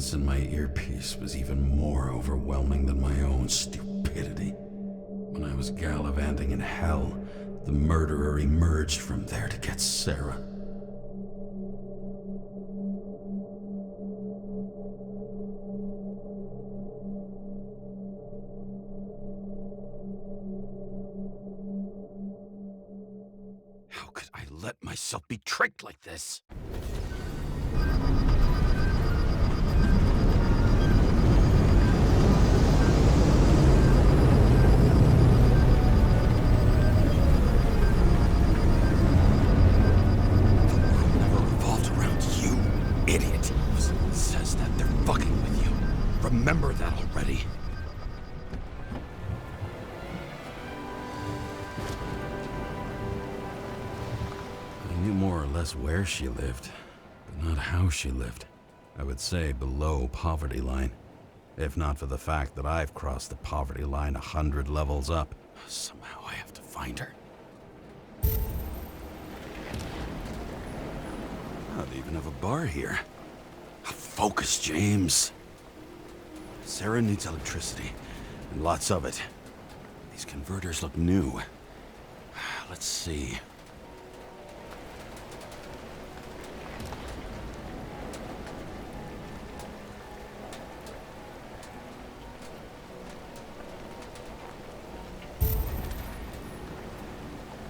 presence in my earpiece was even more overwhelming than my own stupidity. When I was gallivanting in hell, the murderer emerged from there to get Sarah. How could I let myself be tricked like this? Remember that already. I knew more or less where she lived, but not how she lived. I would say below poverty line. If not for the fact that I've crossed the poverty line 100 levels up. Somehow I have to find her. Oh, they even have a bar here. Focus, James. Sarah needs electricity, and lots of it. These converters look new. Let's see.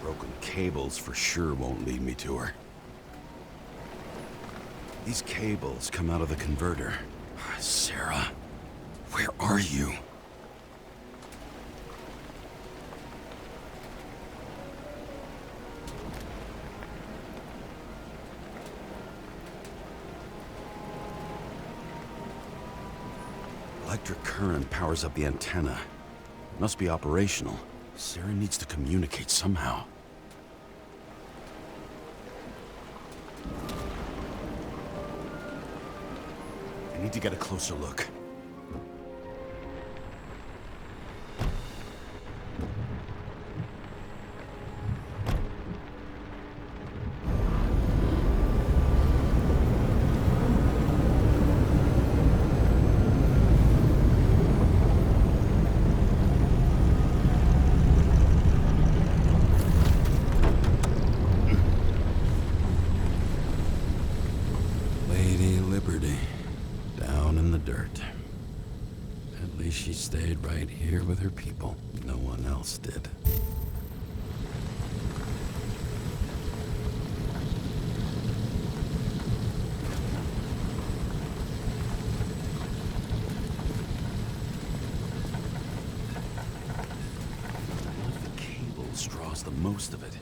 Broken cables for sure won't lead me to her. These cables come out of the converter. Sarah. Where are you? Electric current powers up the antenna. It must be operational. Sarah needs to communicate somehow. I need to get a closer look. She stayed right here with her people. No one else did. One of the cables draws the most of it.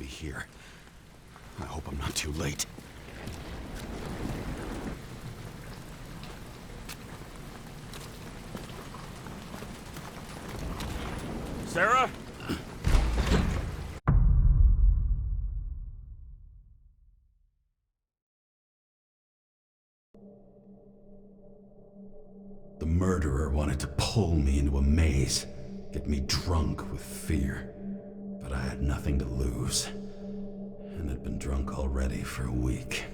Here. I hope I'm not too late. Sarah? The murderer wanted to pull me into a maze, get me drunk with fear. But I had nothing to lose. And had been drunk already for a week.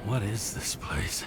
What is this place?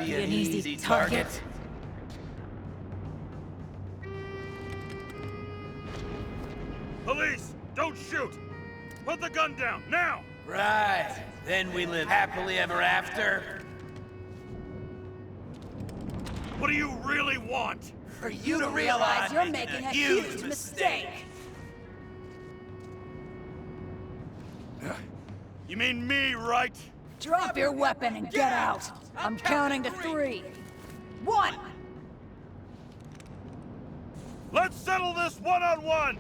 be an easy target. Police! Don't shoot! Put the gun down, now! Right. Then we live happily ever after. What do you really want? For you to realize you're making a huge mistake. You mean me, right? Drop your weapon and get out. I'm counting to 3. 1. Let's settle this one-on-one!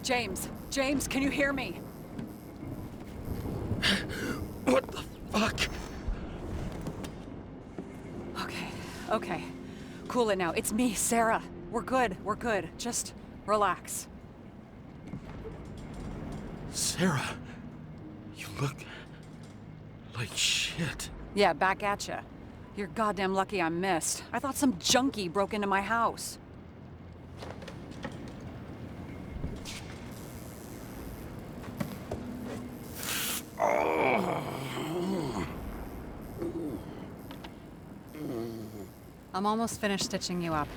James, can you hear me? What the fuck? Okay. Cool it now. It's me, Sarah. We're good. Just relax. Sarah, you look like shit. Yeah, back at ya. You're goddamn lucky I missed. I thought some junkie broke into my house. I'm almost finished stitching you up.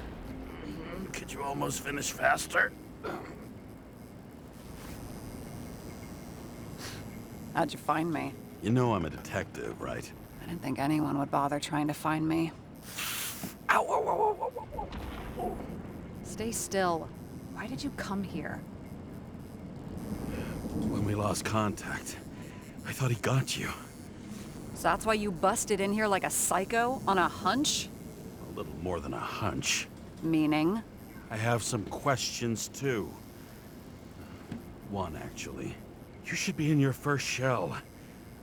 Could you almost finish faster? How'd you find me? You know I'm a detective, right? I didn't think anyone would bother trying to find me. Ow, ow, ow, ow, ow, ow. Stay still. Why did you come here? When we lost contact, I thought he got you. So that's why you busted in here like a psycho on a hunch? A little more than a hunch. Meaning? I have some questions, too. One, actually. You should be in your first shell.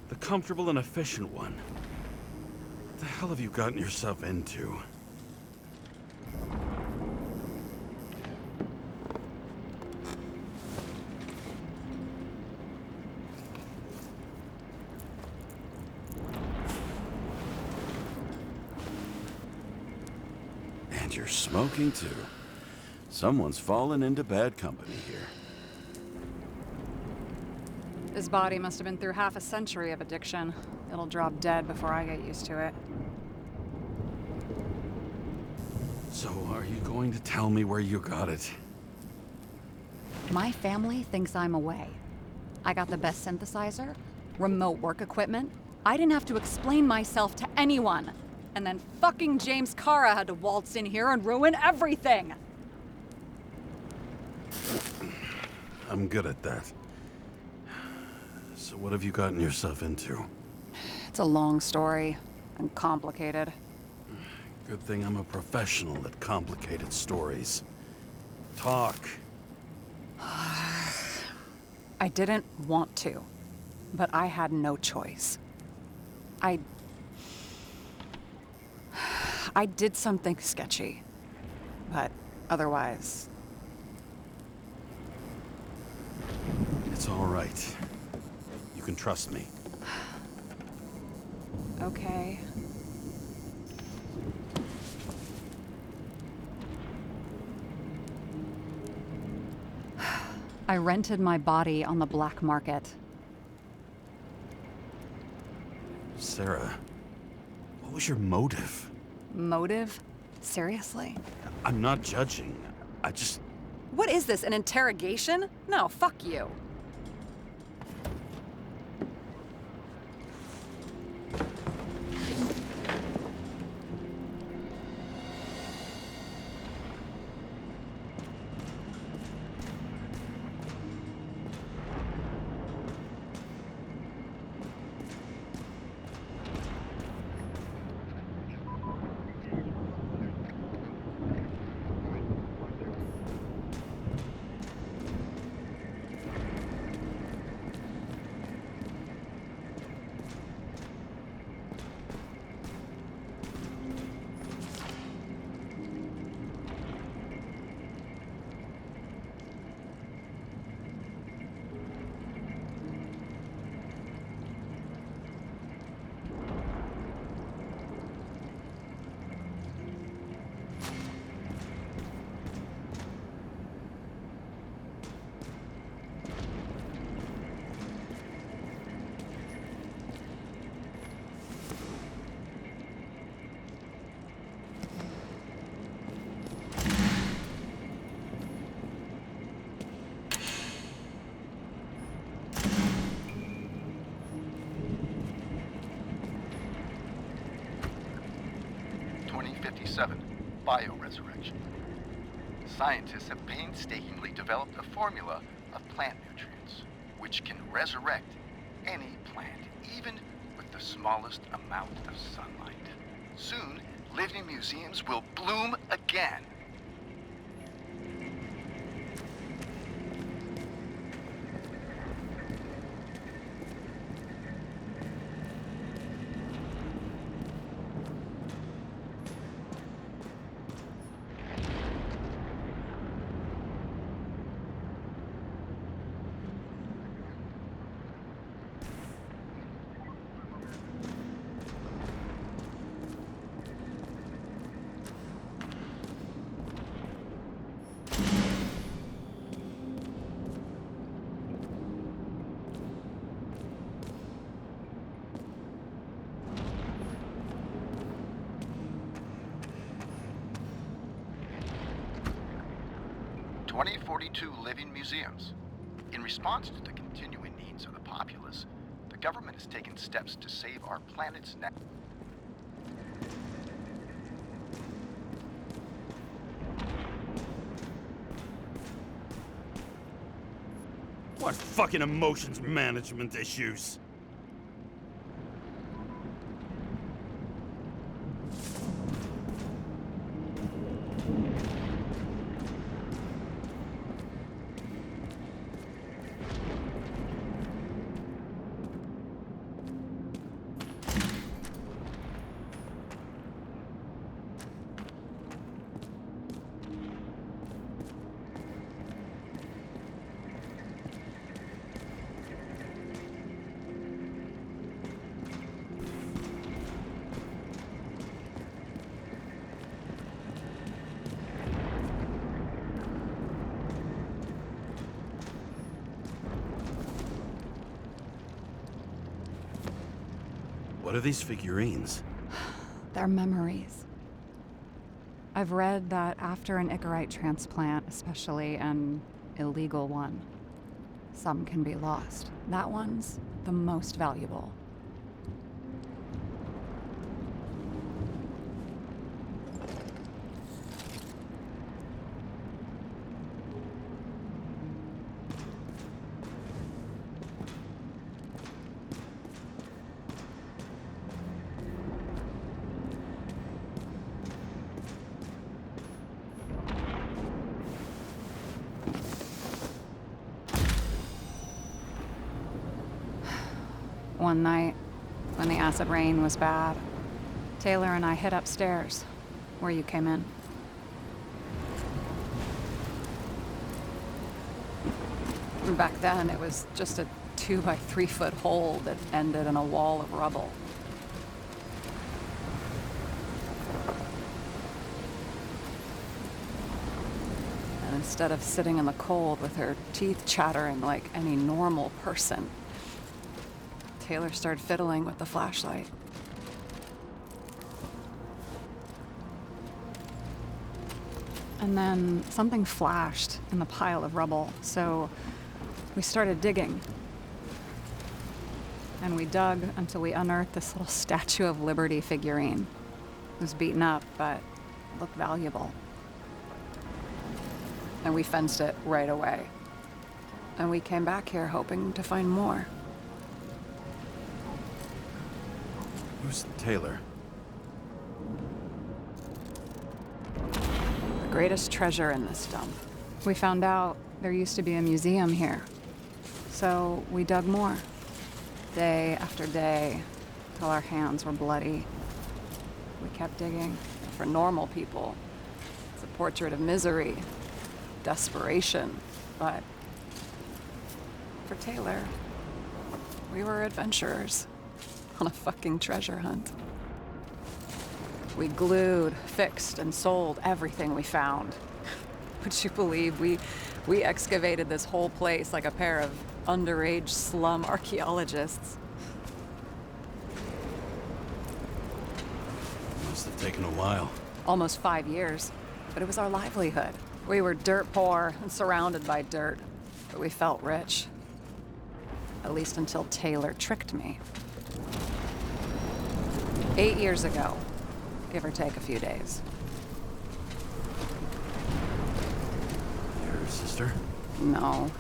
The comfortable and efficient one. What the hell have you gotten yourself into? And you're smoking, too. Someone's fallen into bad company here. His body must have been through half a century of addiction. It'll drop dead before I get used to it. So, are you going to tell me where you got it? My family thinks I'm away. I got the best synthesizer, remote work equipment. I didn't have to explain myself to anyone. And then fucking James Kara had to waltz in here and ruin everything! I'm good at that. So what have you gotten yourself into? It's a long story, and complicated. Good thing I'm a professional at complicated stories. Talk. I didn't want to, but I had no choice. I did something sketchy, but otherwise... It's all right. You can trust me. Okay. I rented my body on the black market. Sarah, what was your motive? Motive? Seriously? I'm not judging. I just... What is this, an interrogation? No, fuck you. 1957, bioresurrection. Scientists have painstakingly developed a formula of plant nutrients, which can resurrect any plant, even with the smallest amount of sunlight. Soon, living museums will bloom again. "2042 living museums. In response to the continuing needs of the populace, the government has taken steps to save our planet's What fucking emotions management issues? What are these figurines? They're memories. I've read that after an Icarite transplant, especially an illegal one, some can be lost. That one's the most valuable. One night, when the acid rain was bad, Taylor and I hid upstairs, where you came in. Back then, it was just a 2 by 3 foot hole that ended in a wall of rubble. And instead of sitting in the cold with her teeth chattering like any normal person, Taylor started fiddling with the flashlight. And then something flashed in the pile of rubble, so we started digging. And we dug until we unearthed this little Statue of Liberty figurine. It was beaten up, but it looked valuable. And we fenced it right away. And we came back here hoping to find more. Who's Taylor? The greatest treasure in this dump. We found out there used to be a museum here. So we dug more. Day after day, till our hands were bloody. We kept digging. For normal people, it's a portrait of misery, desperation. But for Taylor, we were adventurers on a fucking treasure hunt. We glued, fixed, and sold everything we found. Would you believe we excavated this whole place like a pair of underage slum archaeologists? Must have taken a while. Almost 5 years, but it was our livelihood. We were dirt poor and surrounded by dirt, but we felt rich. At least until Taylor tricked me. 8 years ago, give or take a few days. Your sister? No.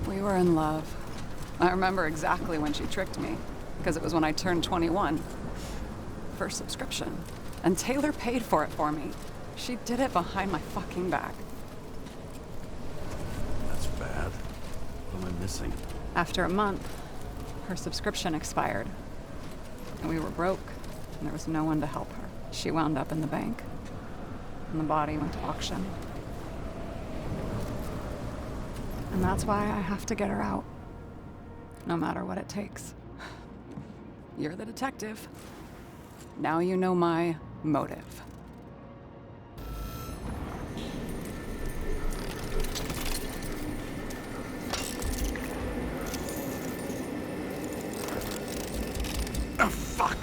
We were in love. I remember exactly when she tricked me, because it was when I turned 21. First subscription. And Taylor paid for it for me. She did it behind my fucking back. That's bad. What am I missing? After a month, her subscription expired. And we were broke, and there was no one to help her. She wound up in the bank, and the body went to auction. And that's why I have to get her out. No matter what it takes. You're the detective. Now you know my motive. Oh, fuck!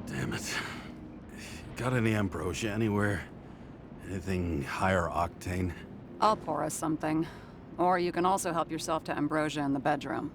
Damn it. Got any ambrosia anywhere? Anything higher octane? I'll pour us something. Or you can also help yourself to ambrosia in the bedroom.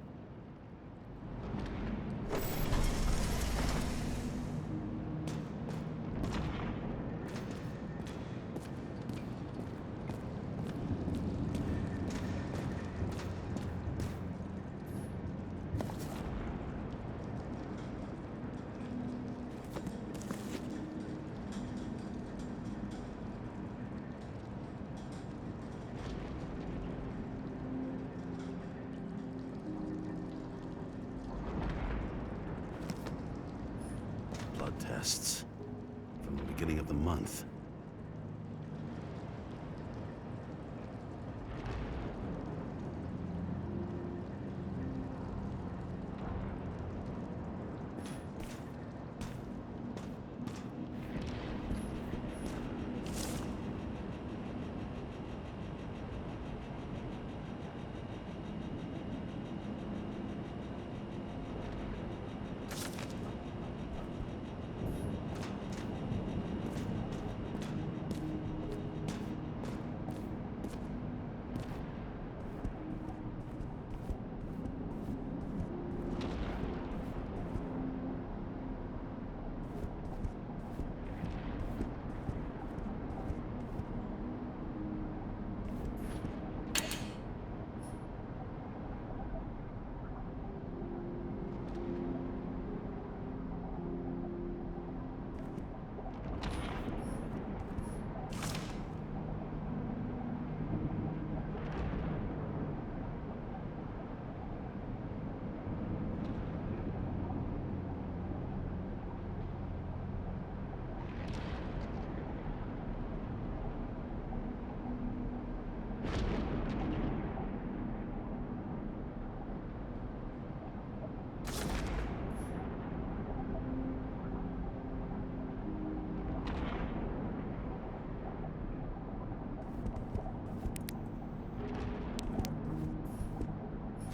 Blood tests. From the beginning of the month.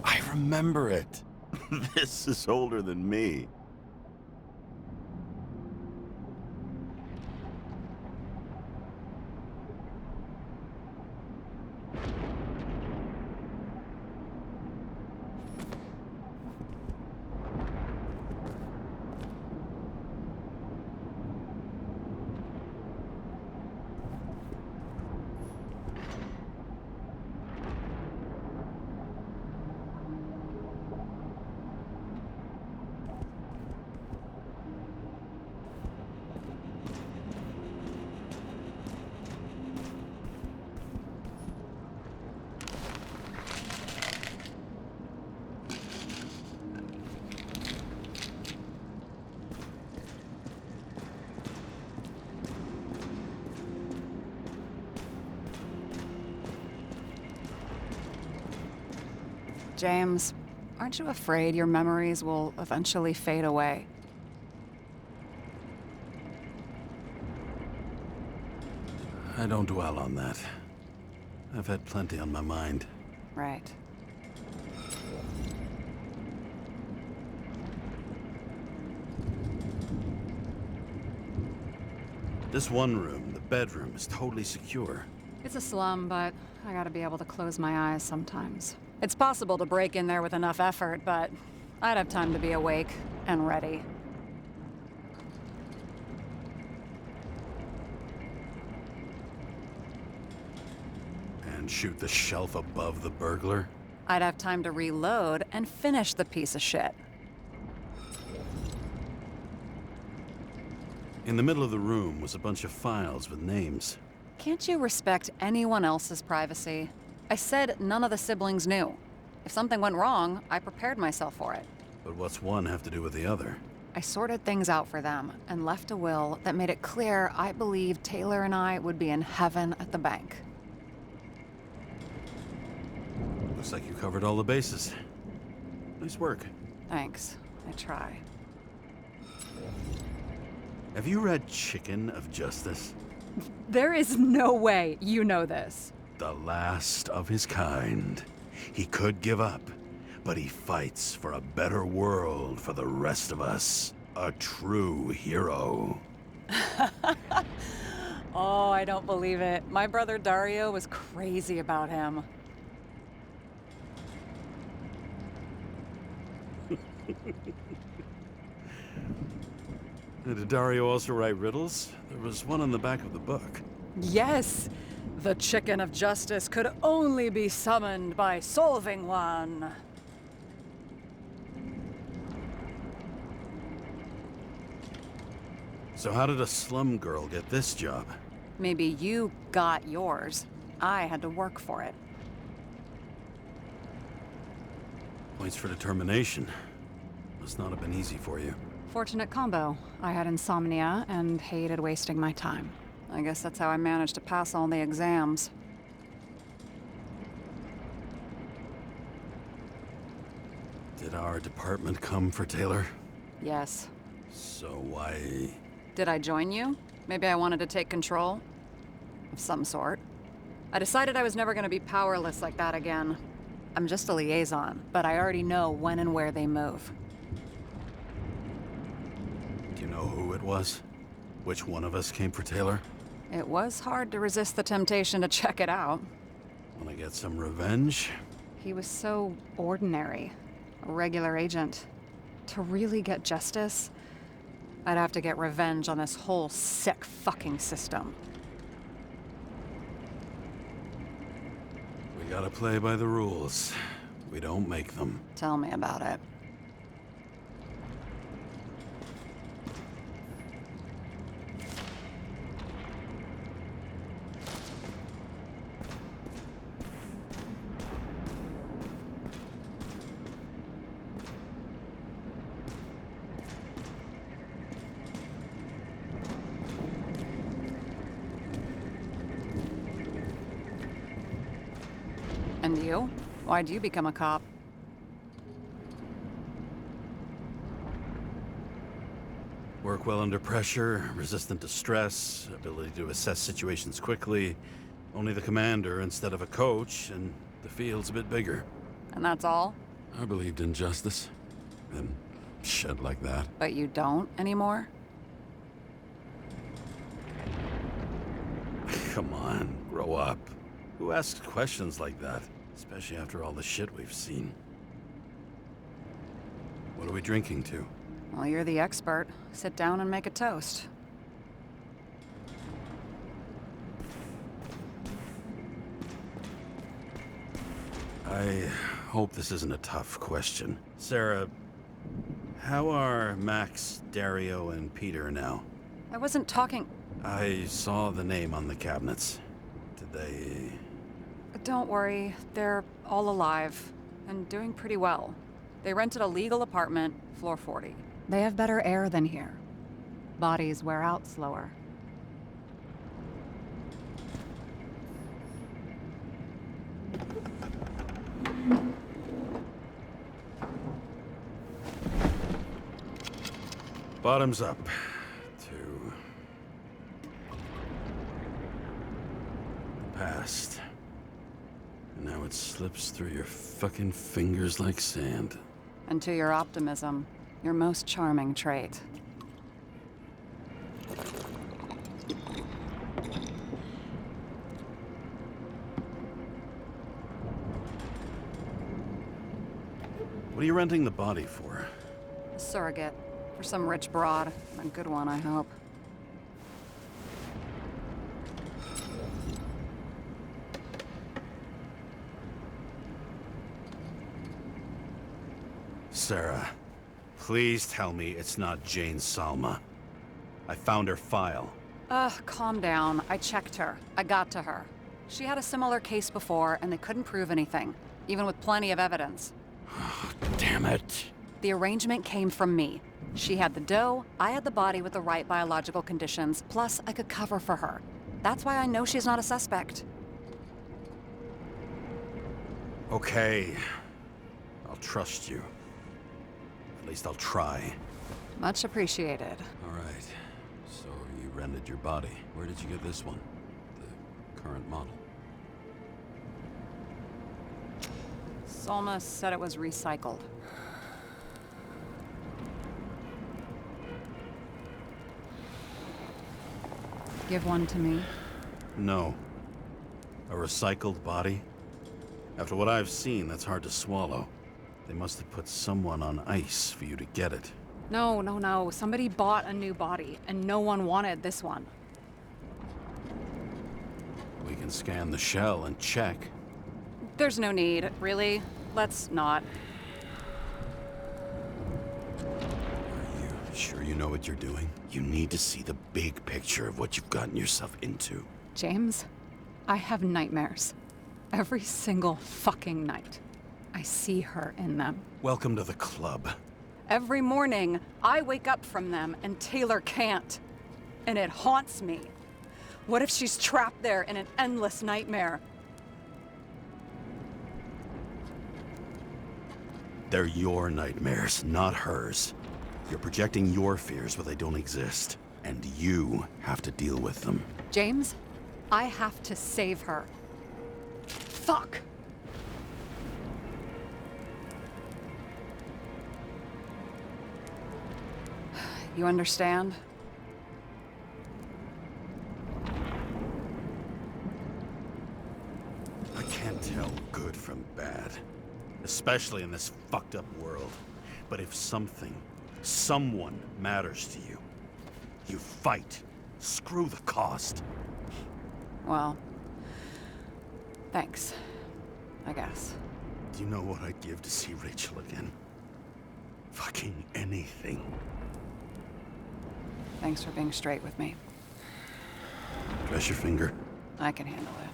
I remember it. This is older than me. James, aren't you afraid your memories will eventually fade away? I don't dwell on that. I've had plenty on my mind. Right. This one room, the bedroom, is totally secure. It's a slum, but I gotta be able to close my eyes sometimes. It's possible to break in there with enough effort, but I'd have time to be awake and ready. And shoot the shelf above the burglar? I'd have time to reload and finish the piece of shit. In the middle of the room was a bunch of files with names. Can't you respect anyone else's privacy? I said none of the siblings knew. If something went wrong, I prepared myself for it. But what's one have to do with the other? I sorted things out for them and left a will that made it clear I believed Taylor and I would be in heaven at the bank. Looks like you covered all the bases. Nice work. Thanks. I try. Have you read Chicken of Justice? There is no way you know this. The last of his kind. He could give up, but he fights for a better world for the rest of us. A true hero. Oh, I don't believe it. My brother Dario was crazy about him. Did Dario also write riddles? There was one on the back of the book. Yes! The Chicken of Justice could only be summoned by solving one. So how did a slum girl get this job? Maybe you got yours. I had to work for it. Points for determination. Must not have been easy for you. Fortunate combo. I had insomnia and hated wasting my time. I guess that's how I managed to pass all the exams. Did our department come for Taylor? Yes. So why... Did I join you? Maybe I wanted to take control? Of some sort. I decided I was never gonna be powerless like that again. I'm just a liaison, but I already know when and where they move. Do you know who it was? Which one of us came for Taylor? It was hard to resist the temptation to check it out. Wanna get some revenge? He was so ordinary. A regular agent. To really get justice, I'd have to get revenge on this whole sick fucking system. We gotta play by the rules. We don't make them. Tell me about it. And you? Why'd you become a cop? Work well under pressure, resistant to stress, ability to assess situations quickly. Only the commander instead of a coach, and the field's a bit bigger. And that's all? I believed in justice. And shit like that. But you don't anymore? Come on, grow up. Who asks questions like that? Especially after all the shit we've seen. What are we drinking to? Well, you're the expert. Sit down and make a toast. I hope this isn't a tough question. Sarah, how are Max, Dario, and Peter now? I wasn't talking... I saw the name on the cabinets. Did they... Don't worry, they're all alive and doing pretty well. They rented a legal apartment, floor 40. They have better air than here. Bodies wear out slower. Bottoms up to the past. And now it slips through your fucking fingers like sand. And to your optimism, your most charming trait. What are you renting the body for? A surrogate. For some rich broad. A good one, I hope. Sarah, please tell me it's not Jane Salma. I found her file. Calm down. I checked her. I got to her. She had a similar case before, and they couldn't prove anything, even with plenty of evidence. Damn it. The arrangement came from me. She had the dough, I had the body with the right biological conditions, plus I could cover for her. That's why I know she's not a suspect. Okay. I'll trust you. At least I'll try. Much appreciated. All right. So you rented your body. Where did you get this one? The current model. Salma said it was recycled. Give one to me. No. A recycled body? After what I've seen, that's hard to swallow. They must have put someone on ice for you to get it. No. Somebody bought a new body, and no one wanted this one. We can scan the shell and check. There's no need, really. Let's not. Are you sure you know what you're doing? You need to see the big picture of what you've gotten yourself into. James, I have nightmares. Every single fucking night. I see her in them. Welcome to the club. Every morning, I wake up from them and Taylor can't. And it haunts me. What if she's trapped there in an endless nightmare? They're your nightmares, not hers. You're projecting your fears where they don't exist. And you have to deal with them. James, I have to save her. Fuck! You understand? I can't tell good from bad. Especially in this fucked up world. But if someone matters to you, you fight. Screw the cost. Well, thanks. I guess. Do you know what I'd give to see Rachel again? Fucking anything. Thanks for being straight with me. Press your finger. I can handle it.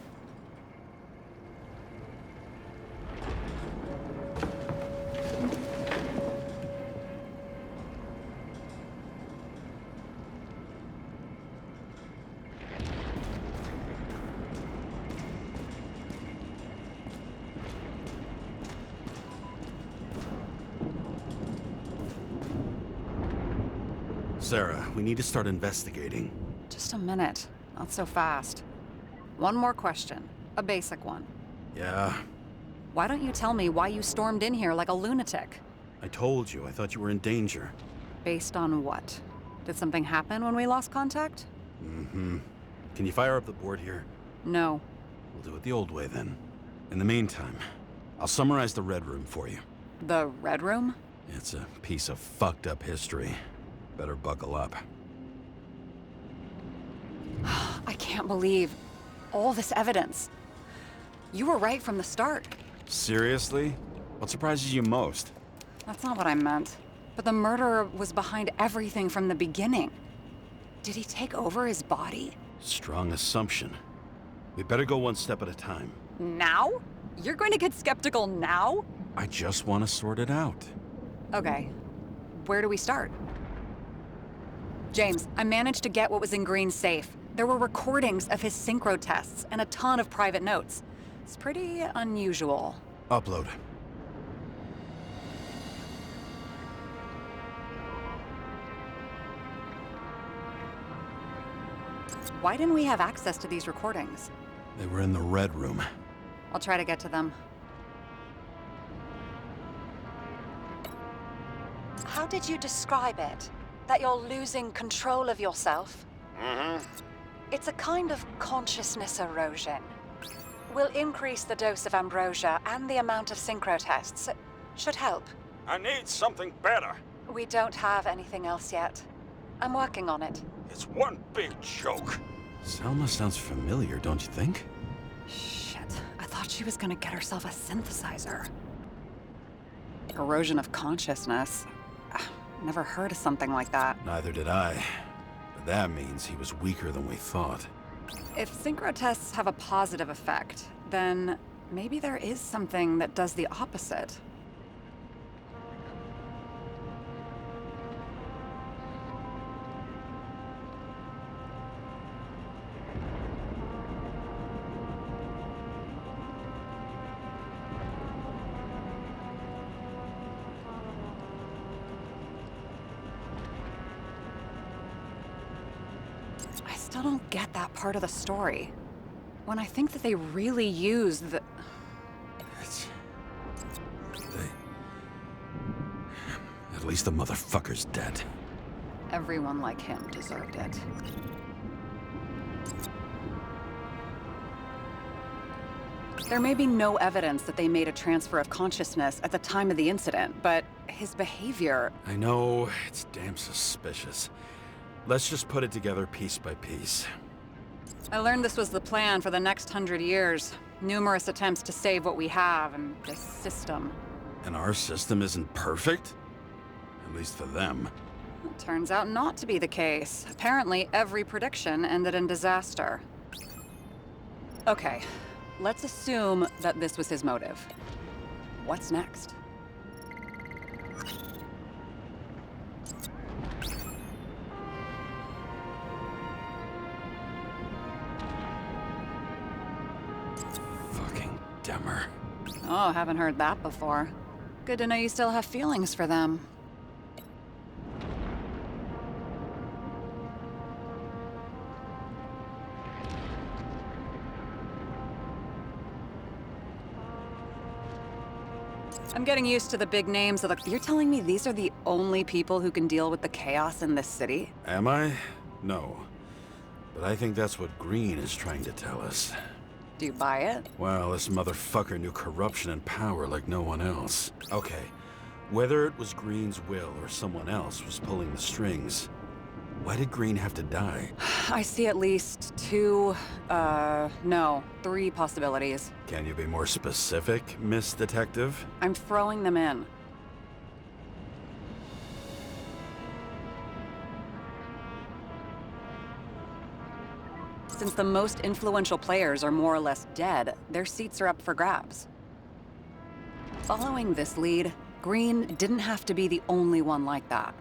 Sarah, we need to start investigating. Just a minute. Not so fast. One more question. A basic one. Yeah, Why don't you tell me why you stormed in here like a lunatic? I told you. I thought you were in danger. Based on what? Did something happen when we lost contact? Mm-hmm. Can you fire up the board here? No. We'll do it the old way then. In the meantime, I'll summarize the Red Room for you. The Red Room? It's a piece of fucked up history. Better buckle up. I can't believe all this evidence. You were right from the start. Seriously? What surprises you most? That's not what I meant. But the murderer was behind everything from the beginning. Did he take over his body? Strong assumption. We better go one step at a time. Now? You're going to get skeptical now? I just want to sort it out. Okay. Where do we start? James, I managed to get what was in Green's safe. There were recordings of his synchro tests and a ton of private notes. It's pretty unusual. Upload. Why didn't we have access to these recordings? They were in the Red Room. I'll try to get to them. How did you describe it? That you're losing control of yourself? It's a kind of consciousness erosion. We'll increase the dose of ambrosia and the amount of synchro tests. It should help. I need something better. We don't have anything else yet. I'm working on it. It's one big joke. Selma sounds familiar, don't you think? Shit, I thought she was gonna get herself a synthesizer. Erosion of consciousness. Never heard of something like that. Neither did I. But that means he was weaker than we thought. If synchro tests have a positive effect, then maybe there is something that does the opposite. I still don't get that part of the story. When I think that they really use the... It's... At least the motherfucker's dead. Everyone like him deserved it. There may be no evidence that they made a transfer of consciousness at the time of the incident, but his behavior... I know, it's damn suspicious. Let's just put it together piece by piece. I learned this was the plan for the next 100 years. Numerous attempts to save what we have and this system. And our system isn't perfect? At least for them. It turns out not to be the case. Apparently, every prediction ended in disaster. Okay, let's assume that this was his motive. What's next? Fucking Demmer. Oh, haven't heard that before. Good to know you still have feelings for them. I'm getting used to the big names of the... You're telling me these are the only people who can deal with the chaos in this city? Am I? No. But I think that's what Green is trying to tell us. Do you buy it? Well, this motherfucker knew corruption and power like no one else. Okay, whether it was Green's will or someone else was pulling the strings, why did Green have to die? I see at least three possibilities. Can you be more specific, Miss Detective? I'm throwing them in. Since the most influential players are more or less dead, their seats are up for grabs. Following this lead, Green didn't have to be the only one like that.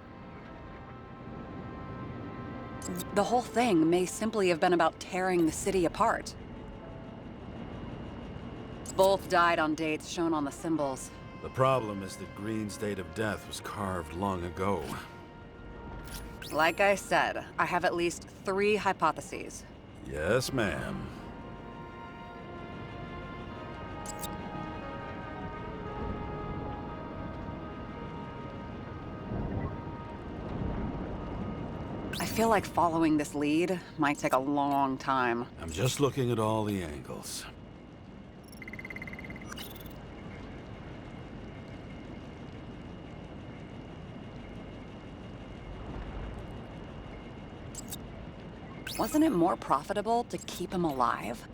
The whole thing may simply have been about tearing the city apart. Both died on dates shown on the symbols. The problem is that Green's date of death was carved long ago. Like I said, I have at least 3 hypotheses. Yes, ma'am. I feel like following this lead might take a long time. I'm just looking at all the angles. Wasn't it more profitable to keep him alive?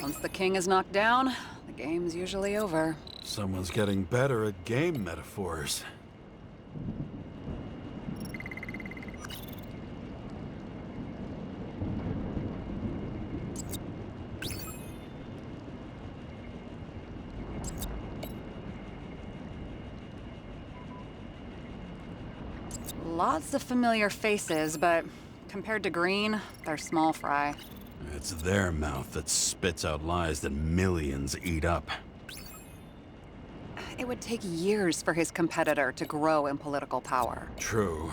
Once the king is knocked down, the game's usually over. Someone's getting better at game metaphors. Lots of familiar faces, but compared to Green, they're small fry. It's their mouth that spits out lies that millions eat up. It would take years for his competitor to grow in political power. True.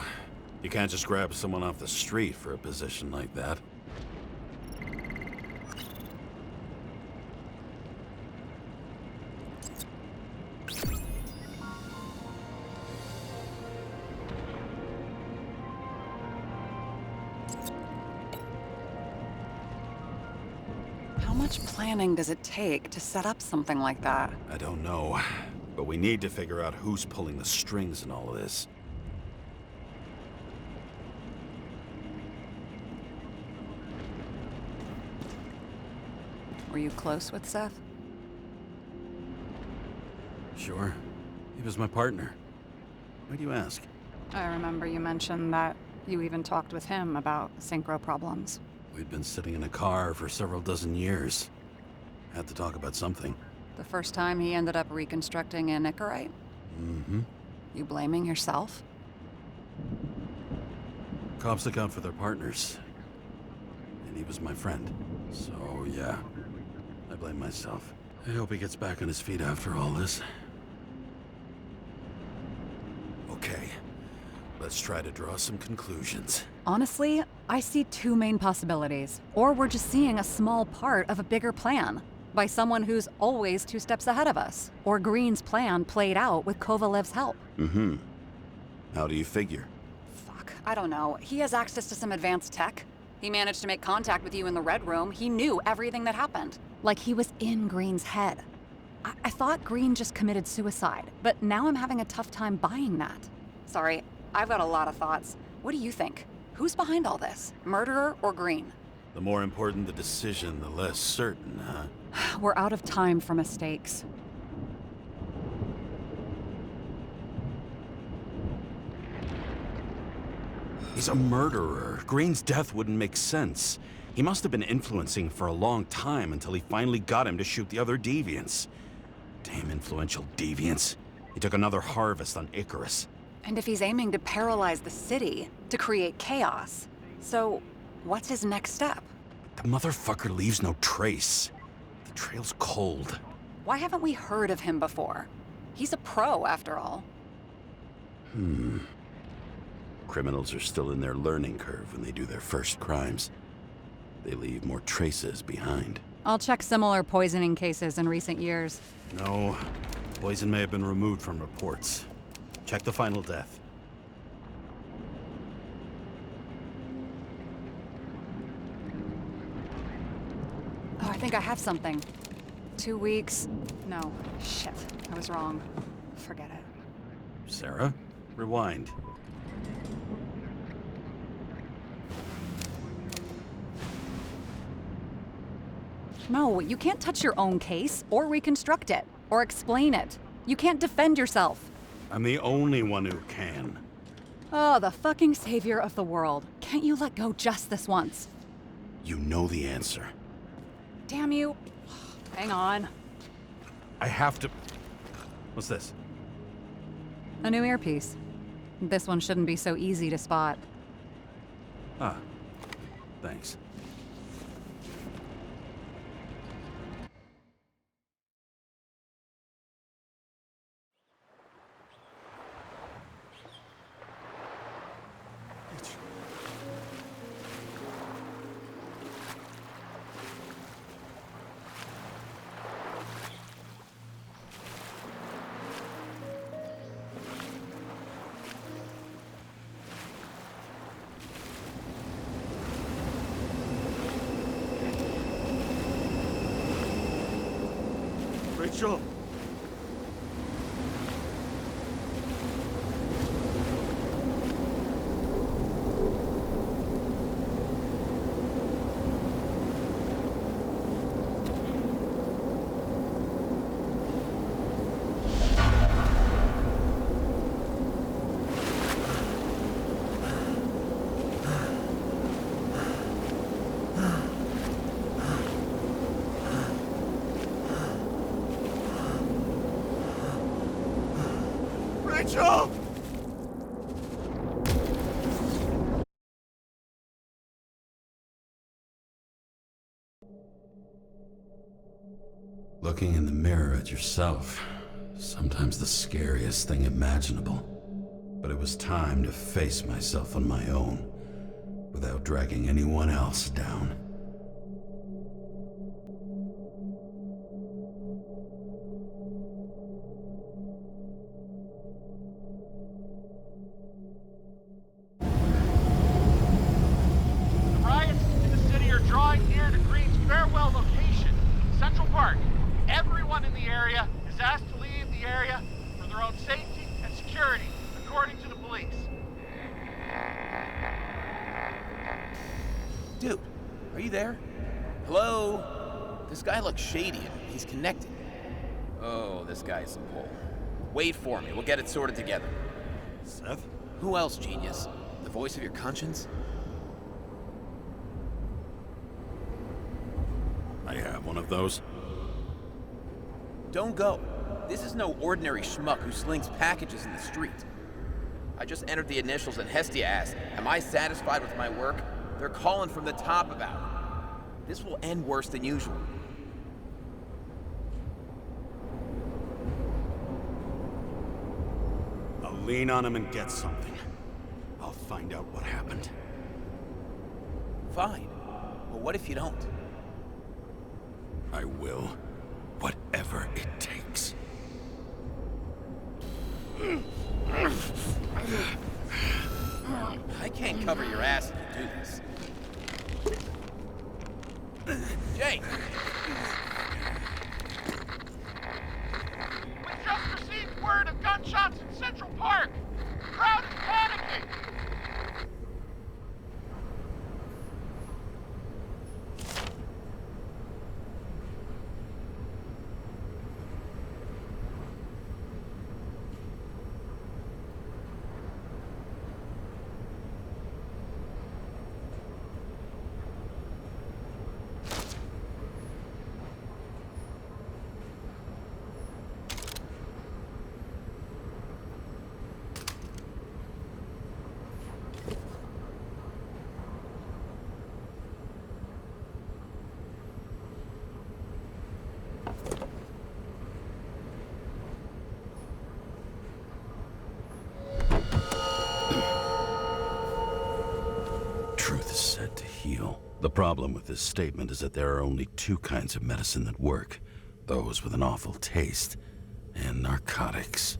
You can't just grab someone off the street for a position like that. much planning does it take to set up something like that? I don't know, but we need to figure out who's pulling the strings in all of this. Were you close with Seth? Sure. He was my partner. Why do you ask? I remember you mentioned that you even talked with him about synchro problems. We'd been sitting in a car for several dozen years. Had to talk about something. The first time he ended up reconstructing an Icarite? Mm-hmm. You blaming yourself? Cops look out for their partners. And he was my friend. So, yeah. I blame myself. I hope he gets back on his feet after all this. Okay. Let's try to draw some conclusions. Honestly, I see two main possibilities. Or we're just seeing a small part of a bigger plan by someone who's always 2 steps ahead of us. Or Green's plan played out with Kovalev's help. Mm-hmm. How do you figure? Fuck, I don't know. He has access to some advanced tech. He managed to make contact with you in the Red Room. He knew everything that happened. Like he was in Green's head. I thought Green just committed suicide, but now I'm having a tough time buying that. Sorry, I've got a lot of thoughts. What do you think? Who's behind all this? Murderer or Green? The more important the decision, the less certain, huh? We're out of time for mistakes. He's a murderer. Green's death wouldn't make sense. He must have been influencing for a long time until he finally got him to shoot the other deviants. Damn influential deviants. He took another harvest on Icarus. And if he's aiming to paralyze the city, to create chaos, so what's his next step? The motherfucker leaves no trace. The trail's cold. Why haven't we heard of him before? He's a pro, after all. Criminals are still in their learning curve when they do their first crimes. They leave more traces behind. I'll check similar poisoning cases in recent years. No, poison may have been removed from reports. Check the final death. Oh, I think I have something. 2 weeks. No, shit. I was wrong. Forget it. Sarah, rewind. No, you can't touch your own case, or reconstruct it, or explain it. You can't defend yourself. I'm the only one who can. Oh, the fucking savior of the world. Can't you let go just this once? You know the answer. Damn you. Hang on. I have to... What's this? A new earpiece. This one shouldn't be so easy to spot. Ah, thanks. Rachel! Rachel! Looking in the mirror at yourself, sometimes the scariest thing imaginable. But it was time to face myself on my own, without dragging anyone else down. The riots in the city are drawing near to Green's farewell location. Dude, are you there? Hello? This guy looks shady and he's connected. Oh, this guy's a bull. Wait for me, we'll get it sorted together. Seth? Who else, genius? The voice of your conscience? I have one of those. Don't go. This is no ordinary schmuck who slings packages in the street. I just entered the initials and Hestia asked, am I satisfied with my work? They're calling from the top about it. This will end worse than usual. I'll lean on him and get something. I'll find out what happened. Fine. But what if you don't? I will. Whatever it takes. I can't cover your ass if you do this. Jake! We just received word of gunshots in Central Park. The crowd is panicking. Truth is said to heal. The problem with this statement is that there are only two kinds of medicine that work. Those with an awful taste, and narcotics.